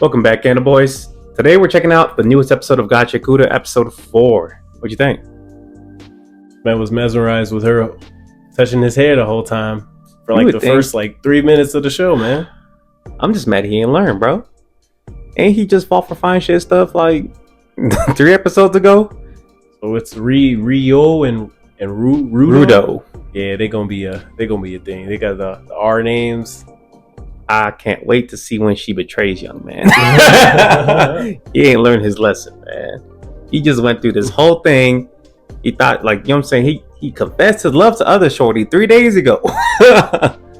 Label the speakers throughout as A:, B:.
A: Welcome back, Anna Boys. Today we're checking out the newest episode of Gachiakuta, episode 4. What'd you think?
B: Man was mesmerized with her touching his hair the whole time for like the first 3 minutes of the show, man.
A: I'm just mad he ain't learned, bro. Ain't he just fall for fine shit stuff like 3 episodes ago?
B: So it's Rio and
A: Rudo.
B: Yeah, they're gonna be a thing. They got the R names.
A: I can't wait to see when she betrays young man. He ain't learned his lesson, man. He just went through this whole thing. He thought, like, you know what I'm saying? He confessed his love to other shorty 3 days ago.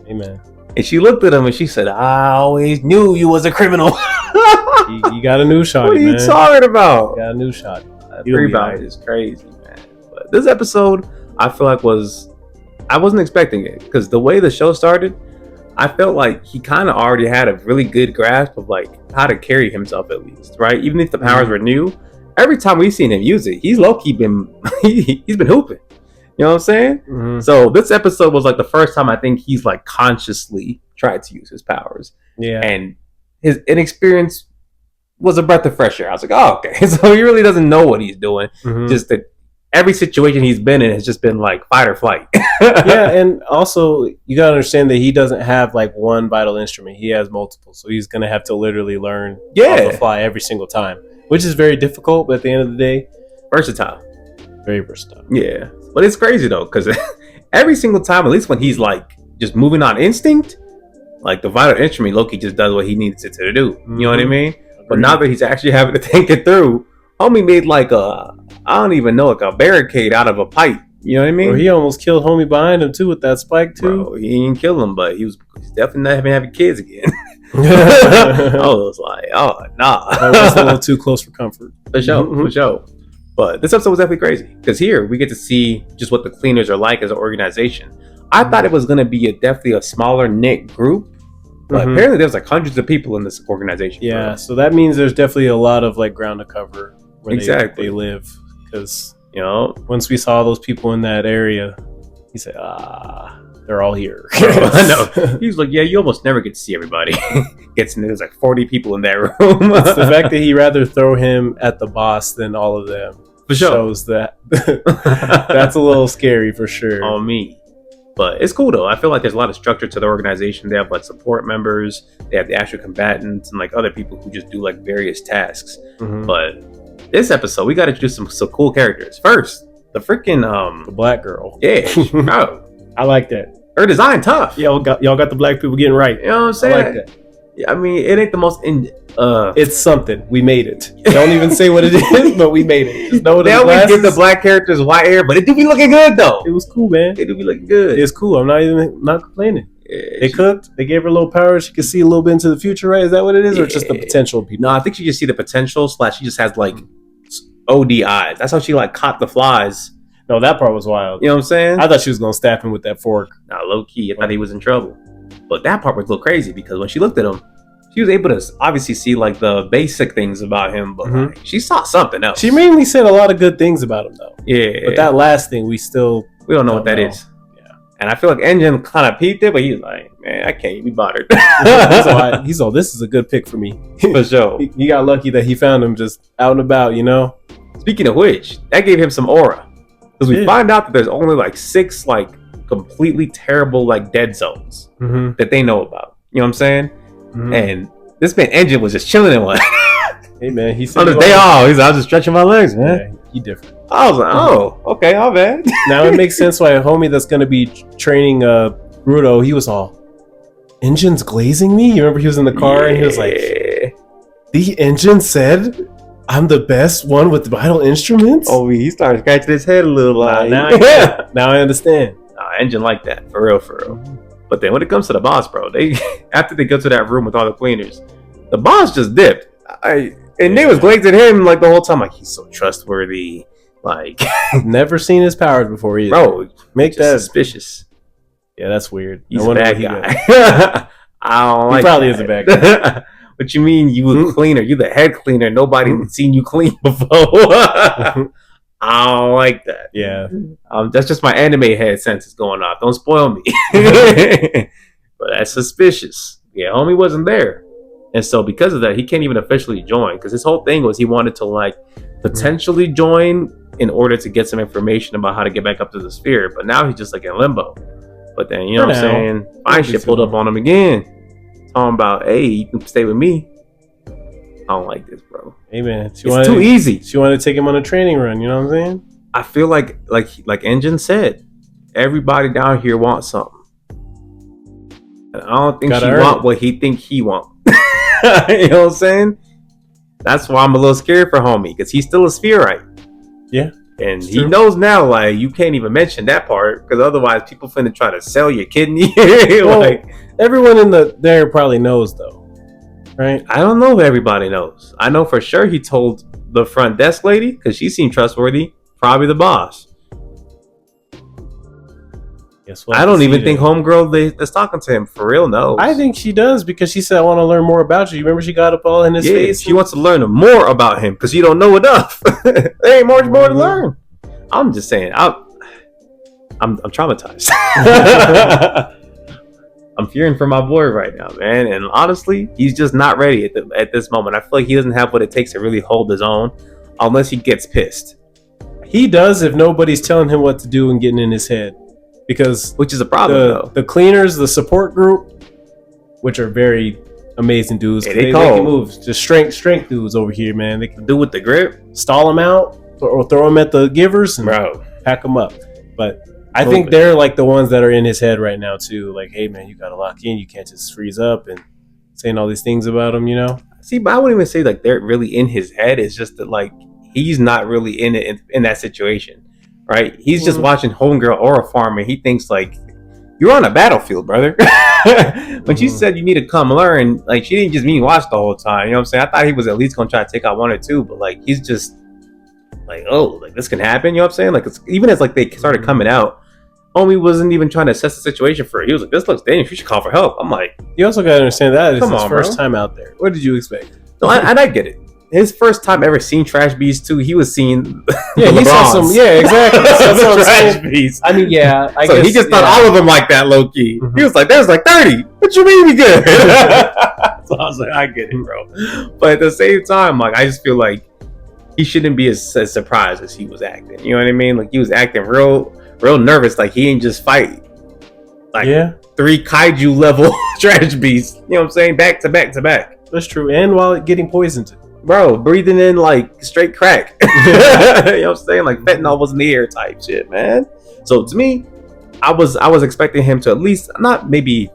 B: Amen.
A: And she looked at him and she said, I always knew you was a criminal.
B: you got a new shot.
A: What are you talking about?
B: You got a new shot.
A: That rebound is crazy, man. But this episode, I feel like I wasn't expecting it, because the way the show started, I felt like he kind of already had a really good grasp of like how to carry himself, at least, right? Even if the powers were new, every time we've seen him use it, he's low-key been he's been hooping. You know what I'm saying? Mm-hmm. So this episode was like the first time I think he's like consciously tried to use his powers.
B: Yeah.
A: And his inexperience was a breath of fresh air. I was like, oh, okay. So he really doesn't know what he's doing. Mm-hmm. Just that every situation he's been in has just been like fight or flight.
B: Yeah, and also you gotta understand that he doesn't have like one vital instrument. He has multiple, so he's gonna have to literally learn on the fly every single time, which is very difficult. But at the end of the day,
A: versatile,
B: very versatile.
A: Yeah, but it's crazy though, because every single time, at least when he's like just moving on instinct, like the vital instrument, Loki just does what he needs it to do. Mm-hmm. You know what I mean? Agreed. But now that he's actually having to think it through, homie made like I don't even know, like a barricade out of a pipe. You know what I mean?
B: Or he almost killed homie behind him too with that spike too.
A: Bro, he didn't kill him, but he's definitely not having kids again. I was like, oh nah,
B: that was a little too close for comfort.
A: For sure. But this episode was definitely crazy, because here we get to see just what the cleaners are like as an organization. I thought it was going to be definitely a smaller knit group, but apparently there's like hundreds of people in this organization.
B: Yeah, so that means there's definitely a lot of like ground to cover where they live, because you know, once we saw those people in that area, he said, they're all here.
A: I know. He was like, yeah, you almost never get to see everybody. Gets in there, there's like 40 people in that room.
B: It's the fact that he rather throw him at the boss than all of them.
A: For sure.
B: Shows that that's a little scary for sure.
A: On me. But it's cool though. I feel like there's a lot of structure to the organization. They have like support members, they have the actual combatants, and like other people who just do like various tasks. Mm-hmm. But this episode, we got to introduce some cool characters. First, the freaking
B: the black girl.
A: Yeah, bro.
B: I like that.
A: Her design tough.
B: Y'all got the black people getting right.
A: You know what I'm saying?
B: I like that.
A: Yeah, I mean, it ain't the most
B: it's something. We made it. Don't even say what it is, but we made it. Just know
A: they always give the black characters white hair, but it do be looking good though.
B: It was cool, man.
A: It do be looking good.
B: It's cool. I'm not complaining. Yeah, they cooked. They gave her a little power. She could see a little bit into the future, right? Is that what it is, or just the potential of people?
A: No, I think she just see the potential. / she just has like OD eyes. That's how she like caught the flies.
B: No, that part was wild.
A: You know what I'm saying?
B: I thought she was gonna stab him with that fork.
A: Nah, low key, I thought he was in trouble. But that part was a little crazy, because when she looked at him, she was able to obviously see like the basic things about him, but like, she saw something else.
B: She mainly said a lot of good things about him, though.
A: Yeah.
B: But that last thing, we don't
A: know what that is. Yeah. And I feel like Engine kind of peeped it, but he was like, man, I can't be bothered.
B: He's all, this is a good pick for me.
A: For sure.
B: He got lucky that he found him just out and about, you know?
A: Speaking of which, that gave him some aura. Because we find out that there's only like 6 like completely terrible like dead zones that they know about. You know what I'm saying? Mm-hmm. And this man Engine was just chilling in one.
B: Hey man, he said
A: on his day off, he's like, I was just stretching my legs, man.
B: Yeah, he different.
A: I was like, oh, okay, all bad.
B: Now it makes sense why a homie that's gonna be training Rudo, he was all, Engine's glazing me? You remember he was in the car and he was like, the Engine said I'm the best one with the vital instruments?
A: Oh, he started scratching his head a little.
B: Now I understand.
A: Engine like that, for real. Mm-hmm. But then when it comes to the boss, bro, after they go to that room with all the cleaners, the boss just dipped. They was glazing him like the whole time, like he's so trustworthy. Like
B: never seen his powers before either.
A: Bro,
B: make that
A: suspicious.
B: Yeah, that's weird.
A: He's a bad guy. I don't like.
B: He probably is a bad guy.
A: What you mean? You a cleaner? You the head cleaner? Nobody seen you clean before. I don't like that.
B: Yeah.
A: That's just my anime head sense is going off. Don't spoil me. But that's suspicious. Yeah, homie wasn't there. And so because of that, he can't even officially join, because his whole thing was he wanted to like potentially join in order to get some information about how to get back up to the sphere. But now he's just like in limbo. But then, you know what I'm saying? Fine shit pulled up on him again. Talking about, hey, you can stay with me. I don't like this, bro.
B: Hey, man.
A: It's too easy.
B: She wanted to take him on a training run, you know what I'm saying?
A: I feel like Engine said, everybody down here wants something. And I don't think she want what he think he want. You know what I'm saying? That's why I'm a little scared for homie, because he's still a spherite.
B: Yeah.
A: And he knows now, like, you can't even mention that part, because otherwise people finna try to sell your kidney.
B: Like, everyone in there probably knows, though, right?
A: I don't know if everybody knows. I know for sure he told the front desk lady, because she seemed trustworthy, probably the boss. I don't even think homegirl that's talking to him for real knows.
B: I think she does, because she said, I want to learn more about you. Remember she got up all in his face?
A: She wants to learn more about him because you don't know enough. There ain't much more to learn. I'm just saying, I'm traumatized. I'm fearing for my boy right now, man. And honestly, he's just not ready at this moment. I feel like he doesn't have what it takes to really hold his own unless he gets pissed.
B: He does if nobody's telling him what to do and getting in his head. Which
A: is a problem, though.
B: The cleaners, the support group, which are very amazing dudes.
A: Hey,
B: they can move. Just strength dudes over here, man. They can
A: do with the grip,
B: stall them out, or throw them at the givers and pack them up. But I think they're like the ones that are in his head right now too. Like, hey man, you gotta lock in. You can't just freeze up and saying all these things about him. You know.
A: See, but I wouldn't even say like they're really in his head. It's just that like he's not really in it in that situation. Right, he's just watching homegirl or a farm, and he thinks like you're on a battlefield, brother. When she said you need to come learn, like she didn't just mean watch the whole time. You know what I'm saying? I thought he was at least gonna try to take out one or two, but like he's just like, oh, like this can happen. You know what I'm saying? Like even as like they started coming out, homie wasn't even trying to assess the situation for it. He was like, this looks dangerous. You should call for help. I'm like,
B: you also gotta understand that it's his first time out there. What did you expect?
A: No, and I get it. His first time ever seeing Trash Beast too, he was seeing
B: he saw some exactly. Some Trash Beast. I mean, yeah. I guess,
A: he just thought all of them like that, low key. He was like, "There's like 30. What you mean we good?" So I was like, "I get it, bro." But at the same time, like I just feel like he shouldn't be as surprised as he was acting. You know what I mean? Like he was acting real nervous, like he ain't just fight like 3 kaiju level Trash Beasts. You know what I'm saying? Back to back to back.
B: That's true. And while getting poisoned.
A: Bro, breathing in like straight crack. You know what I'm saying? Like fentanyl was in the air type shit, man. So to me, I was expecting him to at least not maybe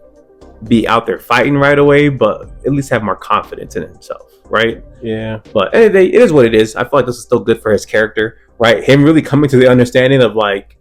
A: be out there fighting right away, but at least have more confidence in himself, right?
B: Yeah.
A: But at the end of the day, it is what it is. I feel like this is still good for his character, right? Him really coming to the understanding of like,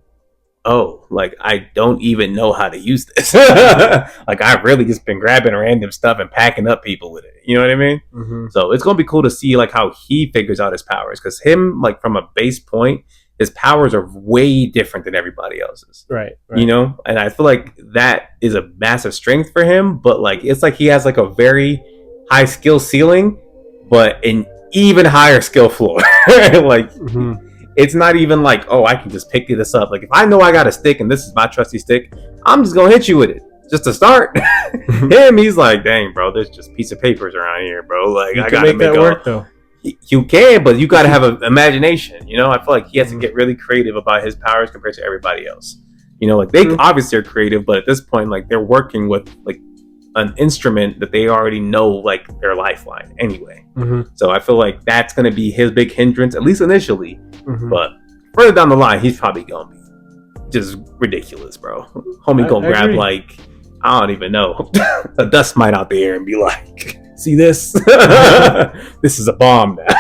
A: oh, like I don't even know how to use this. Like I've really just been grabbing random stuff and packing up people with it. You know what I mean? Mm-hmm. So it's gonna be cool to see like how he figures out his powers, because him like from a base point, his powers are way different than everybody else's.
B: Right.
A: You know, and I feel like that is a massive strength for him. But like it's like he has like a very high skill ceiling, but an even higher skill floor. Like. Mm-hmm. It's not even like, oh, I can just pick this up. Like, if I know I got a stick and this is my trusty stick, I'm just going to hit you with it. Just to start. Him, he's like, dang, bro, there's just piece of papers around here, bro. Like, I got to make that work, though. You can, but you got to have an imagination. You know, I feel like he has to get really creative about his powers compared to everybody else. You know, like, they obviously are creative, but at this point, like, they're working with, like, an instrument that they already know, like, their lifeline anyway. Mm-hmm. So I feel like that's going to be his big hindrance, at least initially. Mm-hmm. But further down the line, he's probably gonna be just ridiculous, bro. Homie gonna grab like, I don't even know, a dust mite out there and be like, see this? This is a bomb now.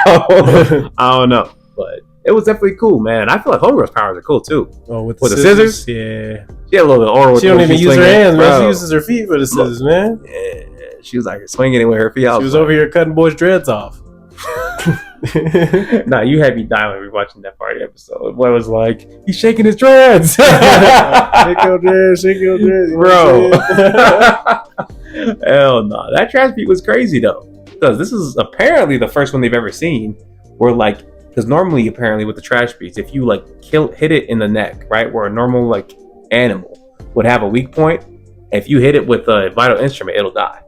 A: I don't know, but it was definitely cool, man. I feel like Homegirl's powers are cool too.
B: Oh, with
A: the scissors?
B: Yeah.
A: She had a little bit of aura with
B: she don't even use her hands, man. She uses her feet for the scissors, man.
A: Yeah, she was like swinging it with her feet.
B: She was over here cutting boys' dreads off.
A: Nah, you had me dying when we were watching that party episode. Boy was like, he's shaking his dreads.
B: Shake your dreads,
A: bro. Hell no. That trash beat was crazy though, because this is apparently the first one they've ever seen where like, because normally apparently with the trash beats, if you like hit it in the neck, right, where a normal like animal would have a weak point, if you hit it with a vital instrument, it'll die.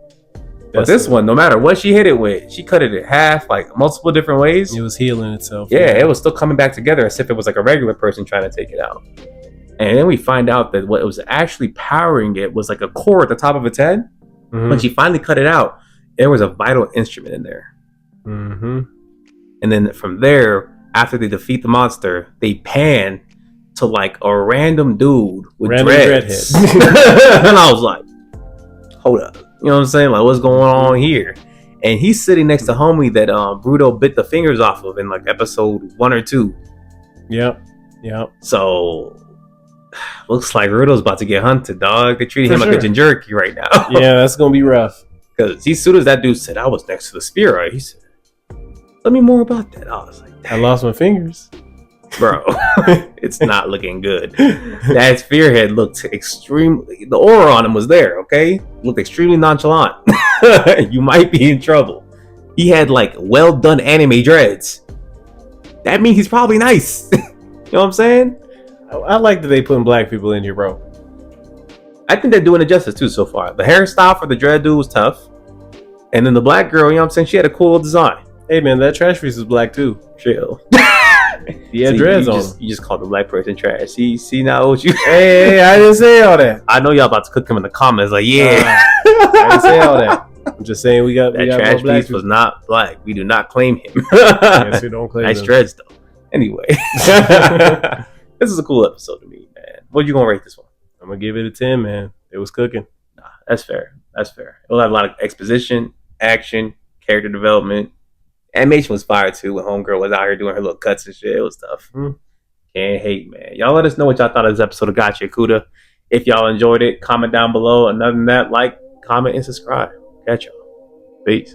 A: But this one, no matter what she hit it with, she cut it in half, like multiple different ways.
B: It was healing itself.
A: Yeah, it was still coming back together as if it was like a regular person trying to take it out. And then we find out that what was actually powering it was like a core at the top of its head. Mm-hmm. When she finally cut it out, there was a vital instrument in there.
B: Mm-hmm.
A: And then from there, after they defeat the monster, they pan to like a random dude with dreads. And I was like, hold up. You know what I'm saying? Like, what's going on here? And he's sitting next to homie that Bruto bit the fingers off of in like episode 1 or 2.
B: Yep.
A: So looks like Rudo's about to get hunted, dog. They're treating him like a jinjerky right now.
B: Yeah, that's gonna be rough.
A: Because as soon as that dude said I was next to the spheroid, he said, "Tell me more about that." I was like,
B: I lost my fingers,
A: bro. It's not looking good. That spearhead looked extremely. The aura on him was there. Okay, looked extremely nonchalant. You might be in trouble. He had like well done anime dreads. That means he's probably nice. You know what I'm saying?
B: I like that they putting black people in here, bro.
A: I think they're doing it justice too so far. The hairstyle for the dread dude was tough. And then the black girl, you know what I'm saying? She had a cool design.
B: Hey man, that trash piece is black too.
A: Chill.
B: He had dreads on.
A: You just called the black person trash. See now what you...
B: Hey, I didn't say all that.
A: I know y'all about to cook him in the comments like, yeah.
B: I didn't say all that. I'm just saying we got
A: that trash piece was not black. We do not claim him.
B: Yes, we don't claim
A: nice
B: him.
A: dreads though. Anyway. This is a cool episode to me, man. What you gonna rate this one?
B: I'm gonna give it a 10, man. It was cooking.
A: Nah, that's fair. It'll have a lot of exposition, action, character development. Animation was fire too when Homegirl was out here doing her little cuts and shit. It was tough. Can't hate, man. Y'all let us know what y'all thought of this episode of Gachiakuta. If y'all enjoyed it, comment down below. And other than that, like, comment, and subscribe. Catch y'all. Peace.